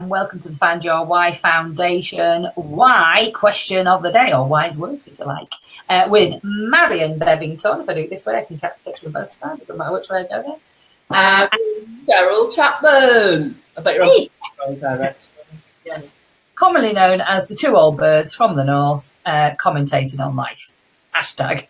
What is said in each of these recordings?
welcome to the Find Your Why Foundation Why question of the day, or wise words if you like, with Marion Bevington. If I do it this way, I can catch you on both sides. It doesn't matter which way I go there. Cheryl Chapman. I bet you're on the wrong direction. Yes. Commonly known as the two old birds from the north, commentating on life. Hashtag.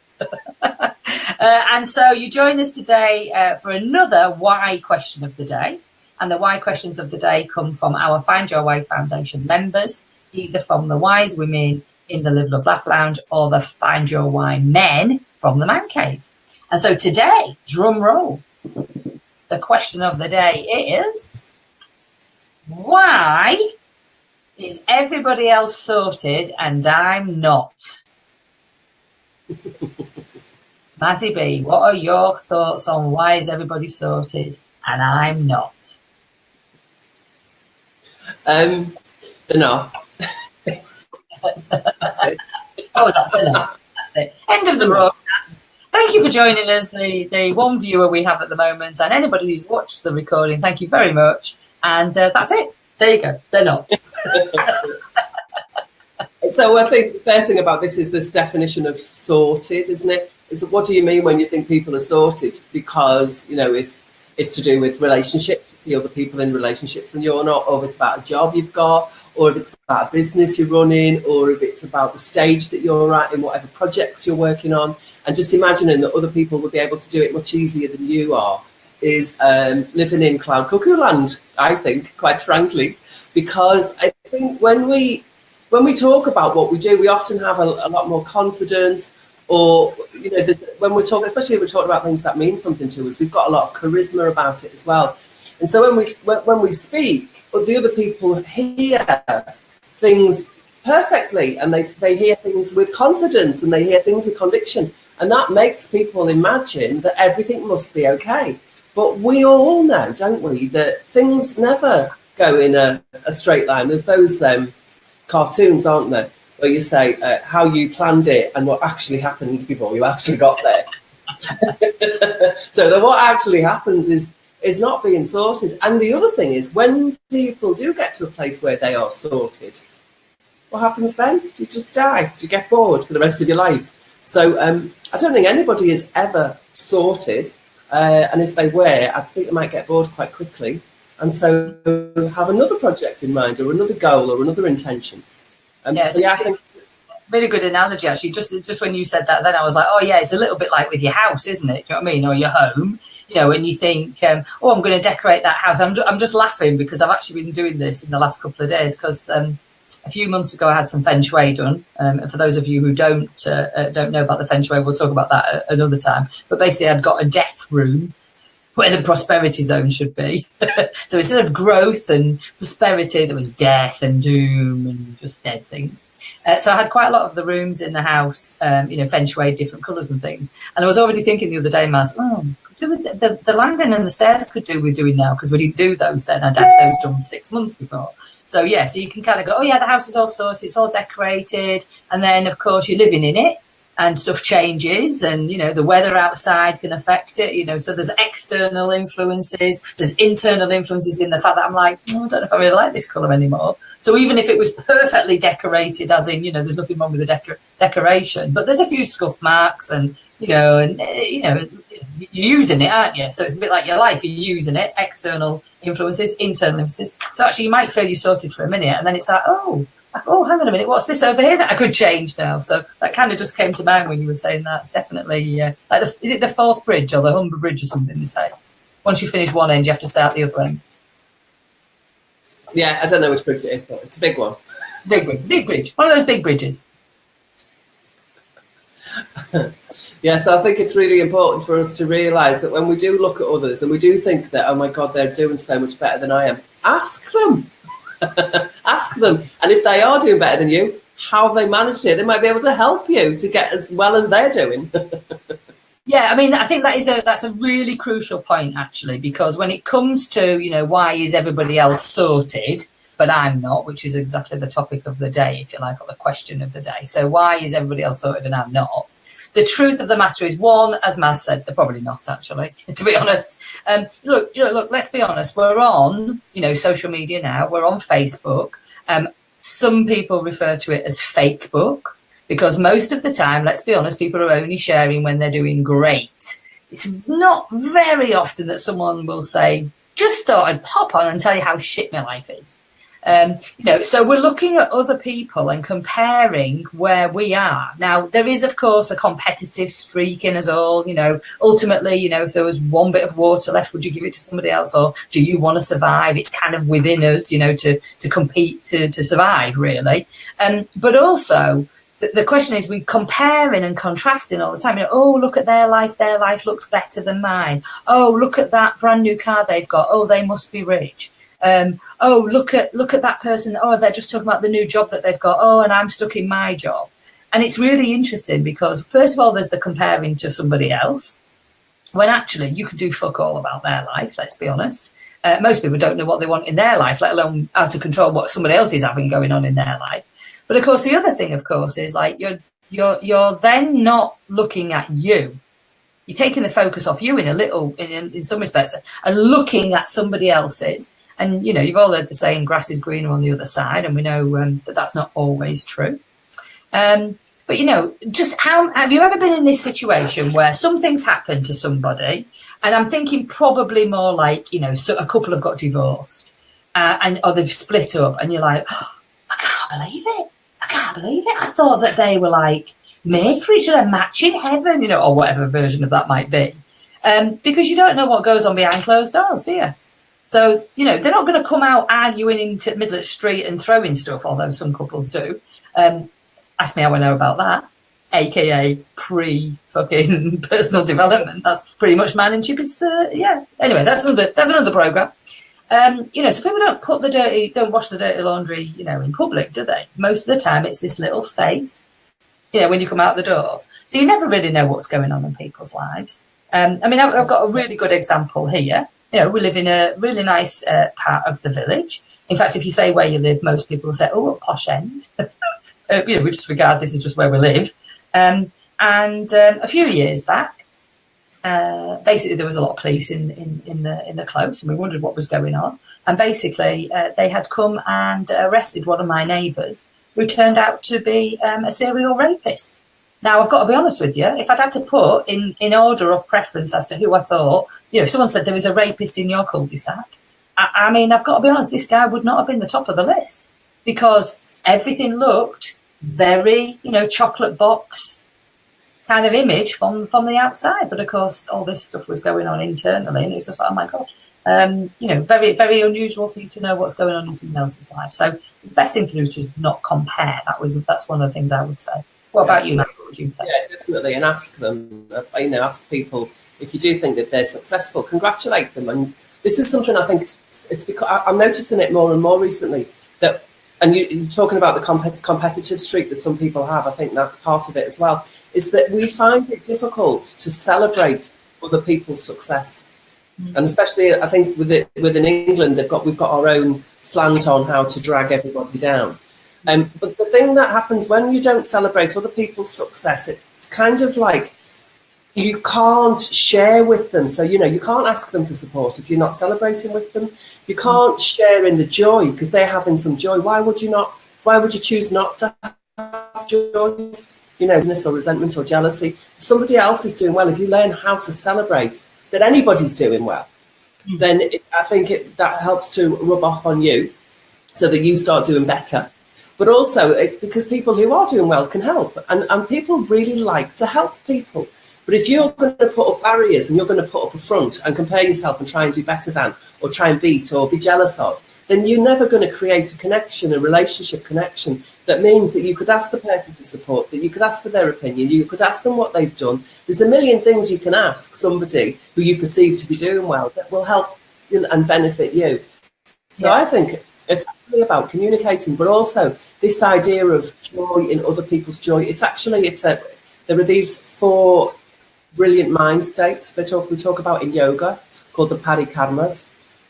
And so you join us today for another why question of the day. And the why questions of the day come from our Find Your Why Foundation members, either from the wise women in the Live, Love, Laugh Lounge or the Find Your Why men from the Man Cave. And so today, drum roll, the question of the day is, why is everybody else sorted and I'm not? Mazzy B, what are your thoughts on why is everybody sorted and I'm not? They're not. That's it. What was that? They're not. That's it. End of the broadcast. Thank you for joining us, the one viewer we have at the moment, and anybody who's watched the recording, thank you very much. And that's it. There you go. They're not. So I think the first thing about this is this definition of sorted, isn't it? Is what do you mean when you think people are sorted? Because, you know, if it's to do with relationships, you see other people in relationships and you're not, or if it's about a job you've got, or if it's about a business you're running, or if it's about the stage that you're at in whatever projects you're working on, and just imagining that other people will be able to do it much easier than you are is living in cloud cuckoo land, I think, quite frankly, because I think when we talk about what we do, we often have a lot more confidence, or, you know, when we're talking, especially if we're talking about things that mean something to us, we've got a lot of charisma about it as well. And so when we speak, the other people hear things perfectly, and they hear things with confidence, and they hear things with conviction, and that makes people imagine that everything must be okay. But we all know, don't we, that things never go in a straight line. There's those cartoons, aren't there, where you say how you planned it and what actually happened before you actually got there. So that what actually happens is not being sorted. And the other thing is, when people do get to a place where they are sorted, what happens then? Do you just die? Do you get bored for the rest of your life? So I don't think anybody is ever sorted. And if they were, I think they might get bored quite quickly. And so have another project in mind, or another goal, or another intention. Yes, so yeah, I think really good analogy, actually. Just when you said that, then I was like, oh yeah, it's a little bit like with your house, isn't it? Do you know what I mean? Or your home, you know, when you think, oh, I'm going to decorate that house. I'm just laughing because I've actually been doing this in the last couple of days, because a few months ago I had some feng shui done. And for those of you who don't know about the feng shui, we'll talk about that another time. But basically, I'd got a death room where the prosperity zone should be. So instead of growth and prosperity, there was death and doom and just dead things. So I had quite a lot of the rooms in the house, you know, feng shui, different colours and things. And I was already thinking the other day, Maz, the landing and the stairs could do with doing now, because we didn't do those then. I'd had those done 6 months before. So yeah, so you can kind of go, oh yeah, the house is all sorted, it's all decorated. And then, of course, you're living in it. And stuff changes, and, you know, the weather outside can affect it, you know, so there's external influences, there's internal influences in the fact that I'm like, oh, I don't know if I really like this colour anymore. So even if it was perfectly decorated, as in, you know, there's nothing wrong with the decoration, but there's a few scuff marks, and, you know, you're using it, aren't you? So it's a bit like your life, you're using it, external influences, internal influences. So actually you might feel you're sorted for a minute, and then it's like, oh, hang on a minute, what's this over here that I could change now? So that kind of just came to mind when you were saying that. It's definitely, like is it the Forth Bridge or the Humber Bridge or something they say? Once you finish one end, you have to start the other end. Yeah, I don't know which bridge it is, but it's a big one. Big bridge. One of those big bridges. Yeah, so I think it's really important for us to realise that when we do look at others and we do think that, oh my God, they're doing so much better than I am, ask them. Ask them, and if they are doing better than you, how have they managed it? They might be able to help you to get as well as they're doing. Yeah, I mean, I think that's a really crucial point, actually, because when it comes to, you know, why is everybody else sorted but I'm not, which is exactly the topic of the day, if you like, or the question of the day. So why is everybody else sorted and I'm not? the truth of the matter is, one, as Maz said, they're probably not actually, to be honest. Look, let's be honest. We're on, social media now. We're on Facebook. Some people refer to it as fake book, because most of the time, let's be honest, people are only sharing when they're doing great. It's not very often that someone will say, just thought I'd pop on and tell you how shit my life is. So we're looking at other people and comparing where we are. Now, there is, of course, a competitive streak in us all. Ultimately, if there was one bit of water left, would you give it to somebody else, or do you want to survive? It's kind of within us, to compete to survive, really. But also, the question is, we're comparing and contrasting all the time. Oh, look at their life looks better than mine. Oh, look at that brand new car they've got. Oh, they must be rich. Oh, look at that person. Oh, they're just talking about the new job that they've got. Oh, and I'm stuck in my job. And it's really interesting because, first of all, there's the comparing to somebody else, when actually you could do fuck all about their life, let's be honest. Most people don't know what they want in their life, let alone how to control what somebody else is having going on in their life. But, of course, the other thing, of course, is like you're then not looking at you. You're taking the focus off you in some respects, and looking at somebody else's. And, you've all heard the saying, grass is greener on the other side. And we know that that's not always true. But, just how have you ever been in this situation where something's happened to somebody? And I'm thinking probably more like, so a couple have got divorced or they've split up. And you're like, oh, I can't believe it. I thought that they were like made for each other, match in heaven, or whatever version of that might be. Because you don't know what goes on behind closed doors, do you? So, they're not going to come out arguing into the middle of the street and throwing stuff, although some couples do. Ask me how I know about that, a.k.a. pre-fucking personal development. That's pretty much man and chip is, yeah. Anyway, that's another programme. So people don't wash the dirty laundry, in public, do they? Most of the time it's this little face, when you come out the door. So you never really know what's going on in people's lives. I've got a really good example here. We live in a really nice part of the village. In fact, if you say where you live, most people will say, oh, a posh end. We just regard this as just where we live. And a few years back, basically there was a lot of police in the close, and we wondered what was going on. And basically they had come and arrested one of my neighbours, who turned out to be a serial rapist. Now, I've got to be honest with you, if I'd had to put in order of preference as to who I thought, if someone said there was a rapist in your cul-de-sac, I've got to be honest, this guy would not have been the top of the list, because everything looked very, chocolate box kind of image from the outside. But, of course, all this stuff was going on internally, and it's just like, oh, my God. Very, very unusual for you to know what's going on in someone else's life. So the best thing to do is just not compare. That's one of the things I would say. What about you, Matt? What would you say? Yeah, definitely. And ask them, ask people, if you do think that they're successful, congratulate them. And this is something I think it's because I'm noticing it more and more recently, that, and you're talking about the competitive streak that some people have, I think that's part of it as well, is that we find it difficult to celebrate other people's success. Mm-hmm. And especially, I think within England, we've got our own slant on how to drag everybody down. But the thing that happens when you don't celebrate other people's success, it's kind of like you can't share with them. So, you can't ask them for support if you're not celebrating with them. You can't share in the joy because they're having some joy. Why would you choose not to have joy? Or resentment or jealousy. If somebody else is doing well, if you learn how to celebrate that anybody's doing well, then I think that helps to rub off on you so that you start doing better. But also because people who are doing well can help. And people really like to help people. But if you're going to put up barriers and you're going to put up a front and compare yourself and try and do better than, or try and beat or be jealous of, then you're never going to create a connection, a relationship connection that means that you could ask the person for support, that you could ask for their opinion, you could ask them what they've done. There's a million things you can ask somebody who you perceive to be doing well that will help and benefit you. So I think it's actually about communicating, but also this idea of joy in other people's joy. There are these 4 brilliant mind states we talk about in yoga called the parikarmas.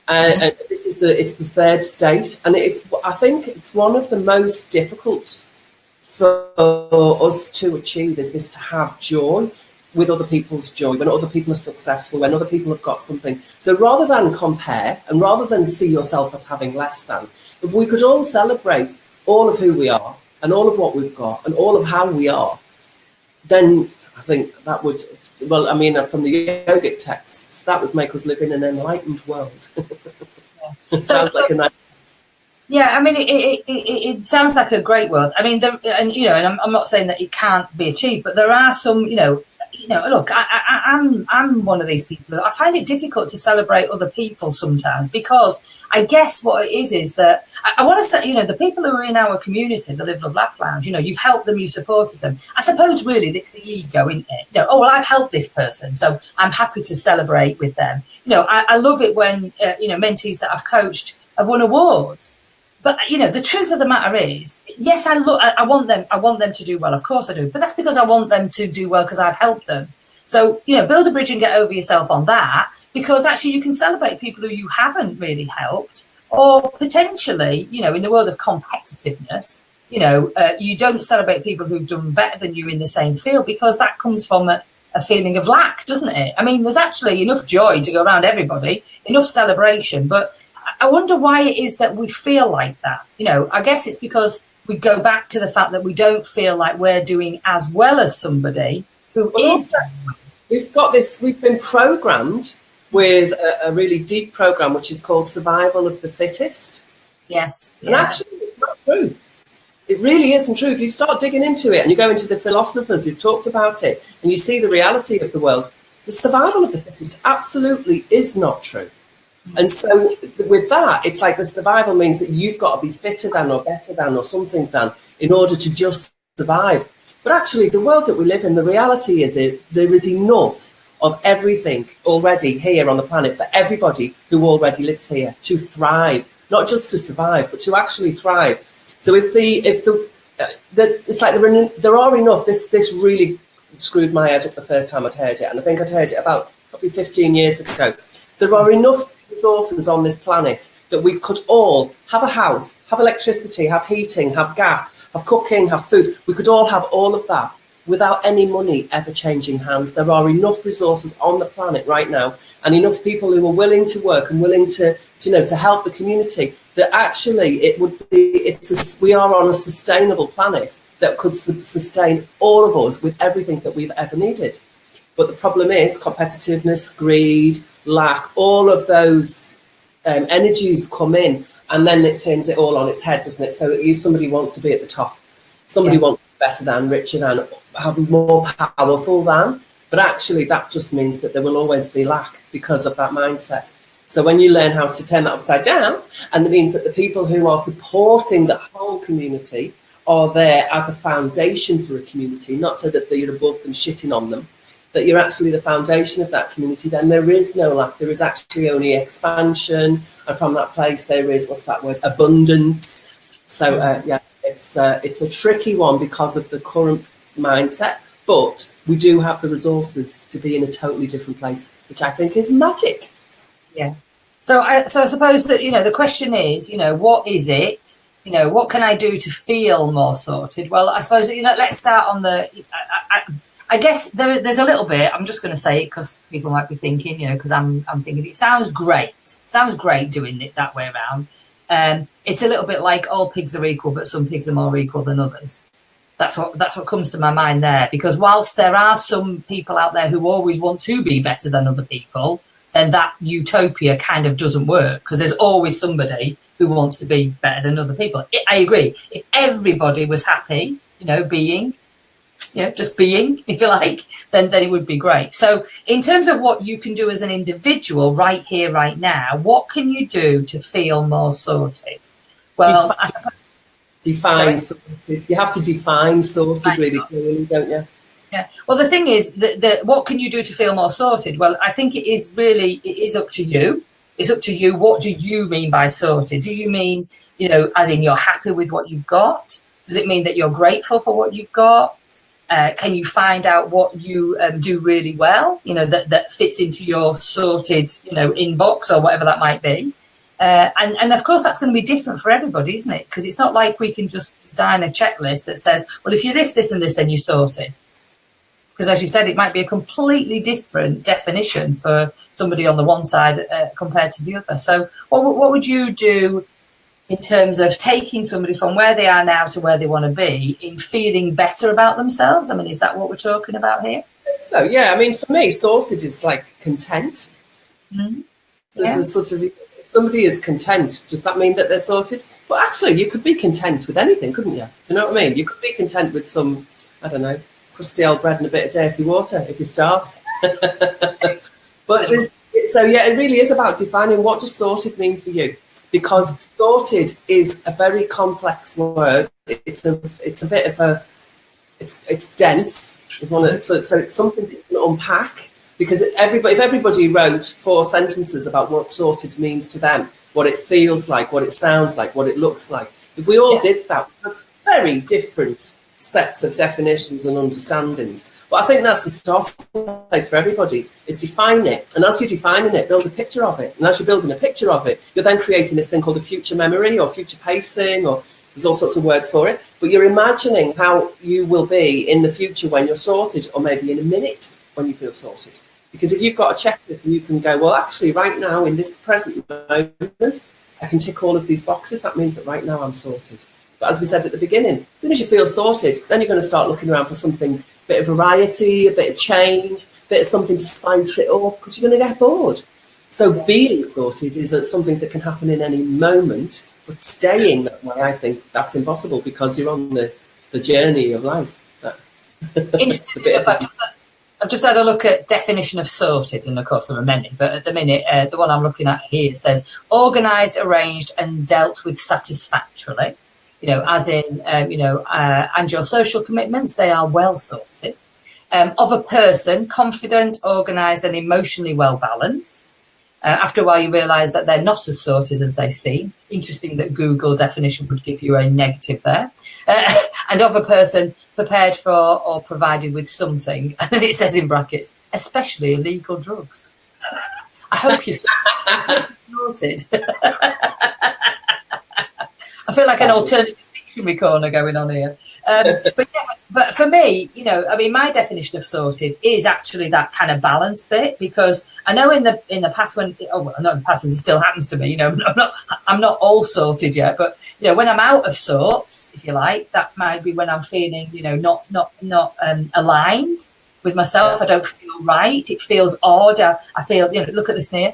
And it's the 3rd state, and I think it's one of the most difficult for us to achieve is to have joy with other people's joy, when other people are successful, when other people have got something. So rather than compare and rather than see yourself as having less than, if we could all celebrate all of who we are and all of what we've got and all of how we are, then I think that would, well, I mean, from the yogic texts, that would make us live in an enlightened world. It sounds like a nice. Yeah, I mean, it sounds like a great world. I mean, and I'm not saying that it can't be achieved, but there are some, look, I'm one of these people. I find it difficult to celebrate other people sometimes because I guess what it is that I want to say, the people who are in our community, the Live, Love, Laugh Lounge, you've helped them, you supported them. I suppose really it's the ego, isn't it? Oh, well, I've helped this person, so I'm happy to celebrate with them. I love it when, mentees that I've coached have won awards. But the truth of the matter is, yes, I want them to do well. Of course I do. But that's because I want them to do well because I've helped them. So, build a bridge and get over yourself on that, because actually you can celebrate people who you haven't really helped, or potentially, in the world of competitiveness, you don't celebrate people who've done better than you in the same field, because that comes from a feeling of lack, doesn't it? I mean, there's actually enough joy to go around everybody, enough celebration, but I wonder why it is that we feel like that. I guess it's because we go back to the fact that we don't feel like we're doing as well as somebody who is doing well. We've been programmed with a really deep program, which is called survival of the fittest. Yes. And actually, it's not true. It really isn't true. If you start digging into it and you go into the philosophers who've talked about it and you see the reality of the world, the survival of the fittest absolutely is not true. And so with that, it's like the survival means that you've got to be fitter than or better than or something than in order to just survive. But actually, the world that we live in, the reality is there is enough of everything already here on the planet for everybody who already lives here to thrive, not just to survive, but to actually thrive. So it's like there are enough. This really screwed my head up the first time I'd heard it, and I think I'd heard it about probably 15 years ago. There are enough resources on this planet that we could all have a house, have electricity, have heating, have gas, have cooking, have food. We could all have all of that without any money ever changing hands. There are enough resources on the planet right now, and enough people who are willing to work and willing to help the community, that actually we are on a sustainable planet that could sustain all of us with everything that we've ever needed. But the problem is competitiveness, greed, lack, all of those energies come in, and then it turns it all on its head, doesn't it? So somebody wants to be at the top. Somebody wants to be better than, richer than, have more powerful than. But actually, that just means that there will always be lack because of that mindset. So when you learn how to turn that upside down, and it means that the people who are supporting the whole community are there as a foundation for a community, not so that you're above them shitting on them, that you're actually the foundation of that community, then there is no lack. There is actually only expansion. And from that place, there is, abundance. So, it's a tricky one because of the current mindset. But we do have the resources to be in a totally different place, which I think is magic. Yeah. So I suppose that, the question is, what is it? What can I do to feel more sorted? Well, I suppose, let's start on the... I guess there's a little bit, I'm just going to say it because people might be thinking, because I'm thinking it sounds great. Sounds great doing it that way around. It's a little bit like all pigs are equal, but some pigs are more equal than others. That's what comes to my mind there. Because whilst there are some people out there who always want to be better than other people, then that utopia kind of doesn't work, because there's always somebody who wants to be better than other people. I agree. If everybody was happy, being... just being, if you like, then it would be great. So in terms of what you can do as an individual right here, right now, what can you do to feel more sorted? Well, define sorted. You have to define sorted really clearly, don't you? Yeah. Well, the thing is that what can you do to feel more sorted? Well, I think it is up to you. It's up to you. What do you mean by sorted? Do you mean, as in you're happy with what you've got? Does it mean that you're grateful for what you've got? Can you find out what you do really well, that fits into your sorted, inbox or whatever that might be? And of course, that's going to be different for everybody, isn't it? Because it's not like we can just design a checklist that says, well, if you're this, this, and this, then you're sorted. Because as you said, it might be a completely different definition for somebody on the one side compared to the other. So what would you do in terms of taking somebody from where they are now to where they want to be in feeling better about themselves? I mean, is that what we're talking about here? So, yeah, I mean, for me, sorted is like content. Mm-hmm. There's a sort of, if somebody is content, does that mean that they're sorted? Well, actually, you could be content with anything, couldn't you? You know what I mean? You could be content with some, I don't know, crusty old bread and a bit of dirty water if you starve. But it really is about defining what does sorted mean for you, because sorted is a very complex word. It's a bit of a, it's dense. So it's something that you can unpack, because if everybody wrote 4 sentences about what sorted means to them, what it feels like, what it sounds like, what it looks like, if we all did that, that's very different sets of definitions and understandings. But I think that's the starting place for everybody, is define it. And as you're defining it, build a picture of it. And as you're building a picture of it, you're then creating this thing called a future memory or future pacing, or there's all sorts of words for it. But you're imagining how you will be in the future when you're sorted, or maybe in a minute when you feel sorted. Because if you've got a checklist and you can go, well, actually, right now in this present moment, I can tick all of these boxes, that means that right now I'm sorted. But as we said at the beginning, as soon as you feel sorted, then you're going to start looking around for something, a bit of variety, a bit of change, a bit of something to spice it up, because you're going to get bored. So being sorted is something that can happen in any moment, but staying that way, I think that's impossible, because you're on the journey of life. I've just had a look at definition of sorted, and of course there are many, but at the minute, the one I'm looking at here says organised, arranged and dealt with satisfactorily. As in, and your social commitments, they are well sorted. Of a person, confident, organised and emotionally well balanced. After a while, you realise that they're not as sorted as they seem. Interesting that Google definition would give you a negative there. And of a person prepared for or provided with something, and it says in brackets, especially illegal drugs. I hope you're sorted. I feel like an alternative dictionary corner going on here. But for me, my definition of sorted is actually that kind of balance bit, because I know in the past not in the past, as it still happens to me, I'm not all sorted yet, but when I'm out of sorts, if you like, that might be when I'm feeling, not aligned with myself. I don't feel right. It feels odd. I feel, look at the sneer.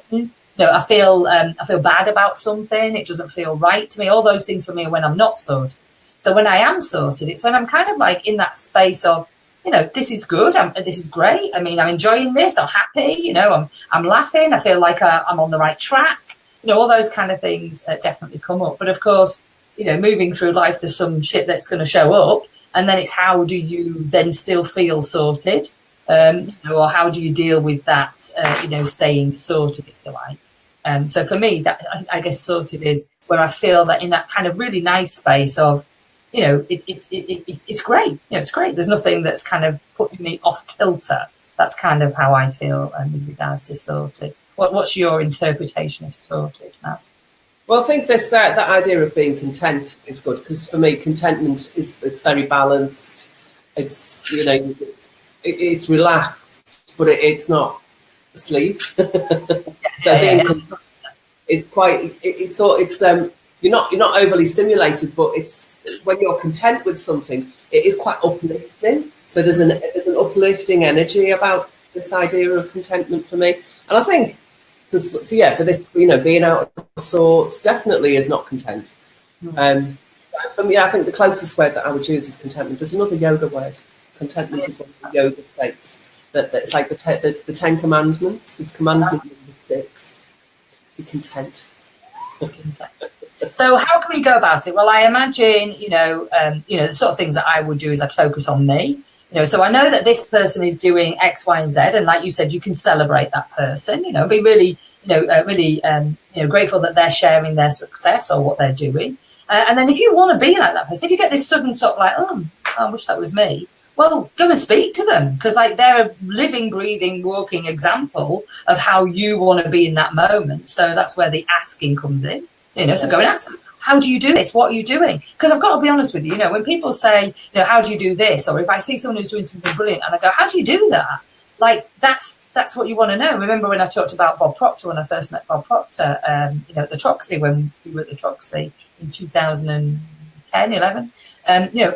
I feel bad about something. It doesn't feel right to me. All those things for me are when I'm not sorted. So when I am sorted, it's when I'm kind of like in that space of, this is good. This is great. I mean, I'm enjoying this. I'm happy. I'm laughing. I feel like I'm on the right track. All those kind of things definitely come up. But of course, moving through life, there's some shit that's going to show up, and then it's how do you then still feel sorted, or how do you deal with that? Staying sorted, if you like. So for me, that I guess sorted is where I feel that in that kind of really nice space of, it's great. It's great. There's nothing that's kind of putting me off kilter. That's kind of how I feel with regards to sorted. What's your interpretation of sorted, Matt? Well, I think that idea of being content is good, because for me, contentment it's very balanced. It's it's relaxed, but it's not asleep. It's quite. You're not overly stimulated, but it's when you're content with something, it is quite uplifting. So there's an uplifting energy about this idea of contentment for me, and I think for this, being out of sorts definitely is not content. For me, I think the closest word that I would use is contentment. There's another yoga word. Contentment is one of the yoga states. That's like the 10 Commandments. It's commandment number 6. Be content. So how can we go about it? Well, I imagine, the sort of things that I would do is I'd focus on me. So I know that this person is doing X, Y, and Z, and like you said, you can celebrate that person. Be really, grateful that they're sharing their success or what they're doing. And then if you want to be like that person, if you get this sudden sort of like, oh, I wish that was me. well, go and speak to them, because like they're a living, breathing, walking example of how you want to be in that moment. So that's where the asking comes in. So, so go and ask them, how do you do this? What are you doing? Because I've got to be honest with you, when people say, how do you do this? Or if I see someone who's doing something brilliant and I go, how do you do that? Like, that's what you want to know. Remember when I talked about Bob Proctor, when I first met Bob Proctor, at the Troxy, when we were at the Troxy in 2010, 11,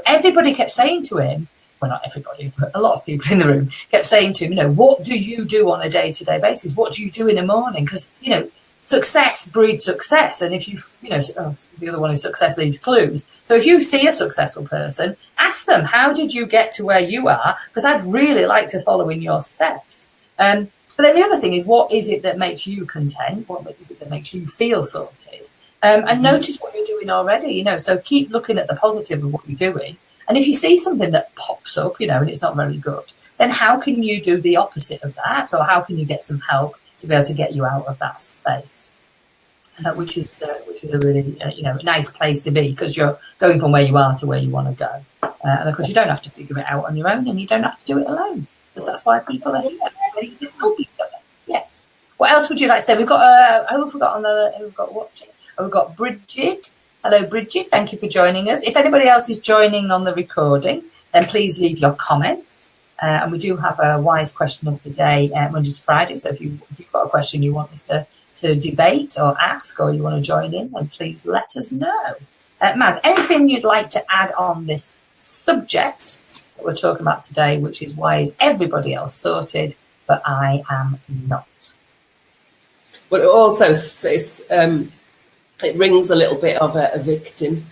everybody kept saying to him, well, not everybody, but a lot of people in the room kept saying to him, what do you do on a day-to-day basis? What do you do in the morning? Because, success breeds success. And if the other one is success leaves clues. So if you see a successful person, ask them, how did you get to where you are? Because I'd really like to follow in your steps. But then the other thing is, what is it that makes you content? What is it that makes you feel sorted? And notice what you're doing already, so keep looking at the positive of what you're doing. And if you see something that pops up, and it's not very good, then how can you do the opposite of that? Or how can you get some help to be able to get you out of that space, which is a really nice place to be, because you're going from where you are to where you want to go, and of course you don't have to figure it out on your own, and you don't have to do it alone, because that's why people are here. They can help each other. Yes. What else would you like to say? We've got we've got Bridget. Hello, Bridget. Thank you for joining us. If anybody else is joining on the recording, then please leave your comments. And we do have a wise question of the day Monday to Friday. So if you've got a question you want us to debate or ask, or you want to join in, then please let us know. Maz, anything you'd like to add on this subject that we're talking about today, which is why is everybody else sorted, but I am not? But also, it rings a little bit of a victim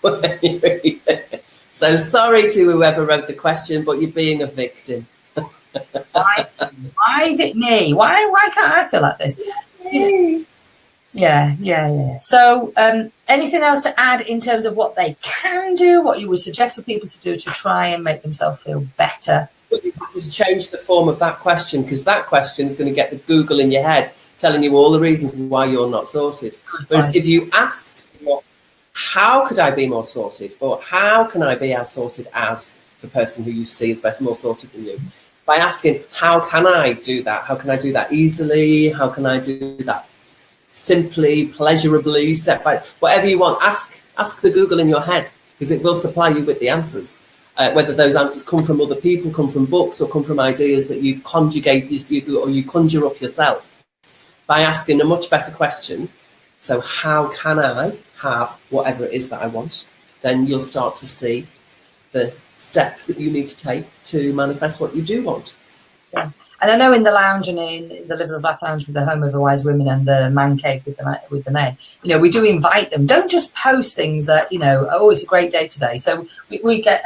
when you read it. So sorry to whoever wrote the question, but you're being a victim. Why is it me? Why can't I feel like this? Yeah. So anything else to add in terms of what they can do, what you would suggest for people to do to try and make themselves feel better? But you just change the form of that question, because that question is going to get the Google in your head telling you all the reasons why you're not sorted. Whereas if you asked, how could I be more sorted? Or how can I be as sorted as the person who you see is better, more sorted than you? By asking, how can I do that? How can I do that easily? How can I do that simply, pleasurably, step by whatever you want? Ask the Google in your head, because it will supply you with the answers. Whether those answers come from other people, come from books, or come from ideas that you conjugate or you conjure up yourself. By asking a much better question, so how can I have whatever it is that I want, then you'll start to see the steps that you need to take to manifest what you do want. Yeah. And I know in the lounge and in the Live Love Laugh Lounge with the Home of the Wise Women and the Man Cave with the men, we do invite them. Don't just post things that, oh, it's a great day today. So we get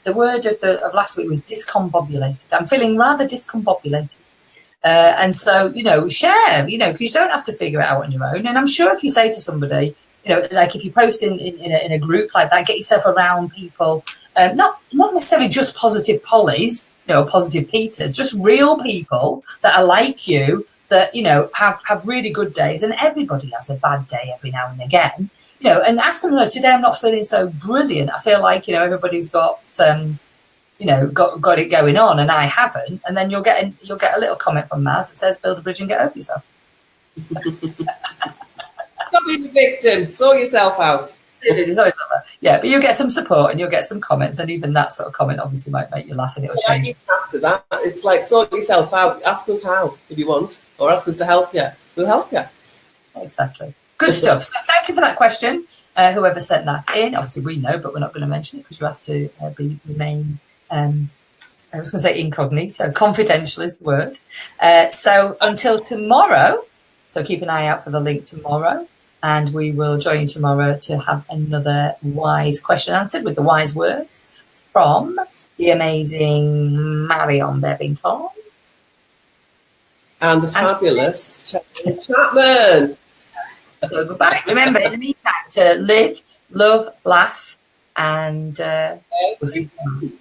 the word of last week was discombobulated. I'm feeling rather discombobulated. And so, share, because you don't have to figure it out on your own. And I'm sure if you say to somebody, like if you post in a group like that, get yourself around people, not necessarily just positive Pollys, positive Peters, just real people that are like you, that, have really good days. And everybody has a bad day every now and again, and ask them, today I'm not feeling so brilliant. I feel like, everybody's got got it going on and I haven't, and then you'll get a little comment from Maz that says build a bridge and get over yourself. Stop being a victim, sort yourself out. Yeah, but you'll get some support and you'll get some comments, and even that sort of comment obviously might make you laugh, and it'll change. After that, it's like sort yourself out. Ask us how if you want, or ask us to help you. We'll help you. Exactly. Good stuff. So thank you for that question. Whoever sent that in, obviously we know, but we're not going to mention it because you asked to remain. I was going to say incognito, confidential is the word. So until tomorrow, so keep an eye out for the link tomorrow, and we will join you tomorrow to have another wise question answered with the wise words from the amazing Marion Bevington. And the fabulous Chapman. So goodbye. Remember, in the meantime, to live, love, laugh, and we'll see you tomorrow.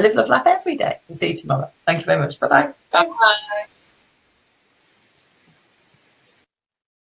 Live, love, laugh every day. We'll see you tomorrow. Thank you very much. Bye-bye. Bye-bye.